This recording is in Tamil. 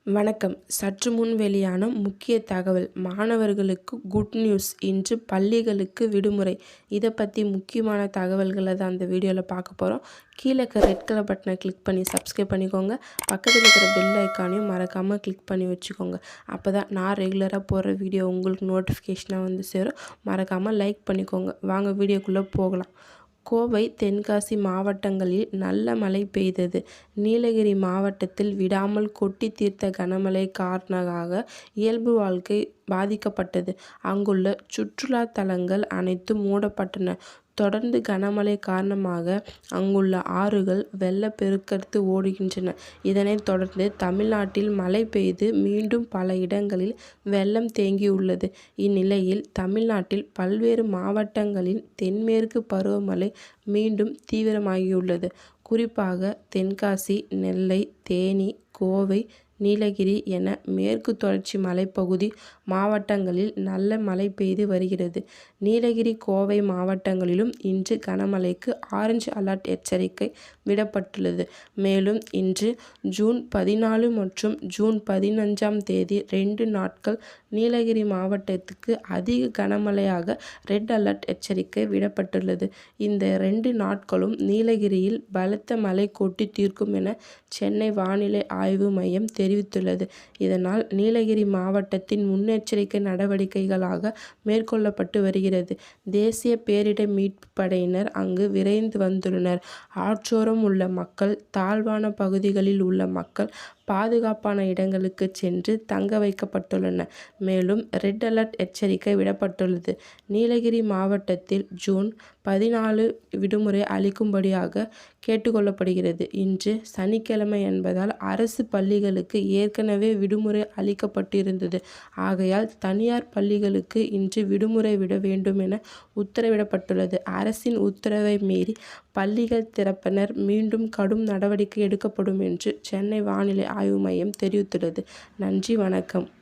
வணக்கம். சற்று முன் வெளியான முக்கிய தகவல். மாணவர்களுக்கு குட் நியூஸ். இன்று பள்ளிகளுக்கு விடுமுறை. இதை பற்றி முக்கியமான தகவல்களை தான் அந்த வீடியோவில் பார்க்க போகிறோம். கீழே இருக்க ரெட் கலர் பட்டனை கிளிக் பண்ணி சப்ஸ்கிரைப் பண்ணிக்கோங்க. பக்கத்தில் இருக்கிற பெல் ஐக்கானையும் மறக்காமல் கிளிக் பண்ணி வச்சுக்கோங்க. அப்போ தான் நான் ரெகுலராக போடுற வீடியோ உங்களுக்கு நோட்டிஃபிகேஷனாக வந்து சேரும். மறக்காமல் லைக் பண்ணிக்கோங்க. வாங்க வீடியோக்குள்ளே போகலாம். கோவை, தென்காசி மாவட்டங்களில் நல்ல மழை பெய்தது. நீலகிரி மாவட்டத்தில் விடாமல் கொட்டி தீர்த்த கனமழை காரணமாக இயல்பு வாழ்க்கை பாதிக்கப்பட்டது. அங்குள்ள சுற்றுலா தலங்கள் அனைத்தும் மூடப்பட்டன. தொடர்ந்து கனமழை காரணமாக அங்குள்ள ஆறுகள் வெள்ளப்பெருக்கெடுத்து ஓடுகின்றன. இதனைத் தொடர்ந்து தமிழ்நாட்டில் மழை பெய்து மீண்டும் பல இடங்களில் வெள்ளம் தேங்கியுள்ளது. இந்நிலையில் தமிழ்நாட்டில் பல்வேறு மாவட்டங்களில் தென்மேற்கு பருவமழை மீண்டும் தீவிரமாகியுள்ளது. குறிப்பாக தென்காசி, நெல்லை, தேனி, கோவை, நீலகிரி என மேற்கு தொடர்ச்சி மலைப்பகுதி மாவட்டங்களில் நல்ல மழை பெய்து வருகிறது. நீலகிரி, கோவை மாவட்டங்களிலும் இன்று கனமழைக்கு ஆரஞ்சு அலர்ட் எச்சரிக்கை விடப்பட்டுள்ளது. மேலும் இன்று ஜூன் 14 மற்றும் ஜூன் 15ஆம் தேதி 2 நாட்கள் நீலகிரி மாவட்டத்துக்கு அதிக கனமழையாக ரெட் அலர்ட் எச்சரிக்கை விடப்பட்டுள்ளது. இந்த 2 நாட்களும் நீலகிரியில் பலத்த மழை கொட்டி தீர்க்கும் என சென்னை வானிலை ஆய்வு மையம் தெரிவித்துள்ளது. இதனால் நீலகிரி மாவட்டத்தின் முன்னெச்சரிக்கை நடவடிக்கைகளாக மேற்கொள்ளப்பட்டு வருகிறது. தேசிய பேரிடர் மீட்பு படையினர் அங்கு விரைந்து வந்துள்ளனர். ஆற்றோரம் உள்ள மக்கள், தாழ்வான பகுதிகளில் உள்ள மக்கள் பாதுகாப்பான இடங்களுக்கு சென்று தங்க வைக்கப்பட்டுள்ளனர். மேலும் ரெட் அலர்ட் எச்சரிக்கை விடப்பட்டுள்ளது. நீலகிரி மாவட்டத்தில் ஜூன் 14 விடுமுறை அளிக்கும்படியாக கேட்டுக்கொள்ளப்படுகிறது. இன்று சனிக்கிழமை என்பதால் அரசு பள்ளிகளுக்கு ஏற்கனவே விடுமுறை அளிக்கப்பட்டிருந்தது. ஆகையால் தனியார் பள்ளிகளுக்கு இன்று விடுமுறை விட வேண்டும் என உத்தரவிடப்பட்டுள்ளது. அரசின் உத்தரவை மீறி பள்ளிகள் திறப்பனர் மீண்டும் கடும் நடவடிக்கை எடுக்கப்படும் என்று சென்னை வானிலை ஆய்வு மையம் தெரிவித்துள்ளது. நன்றி, வணக்கம்.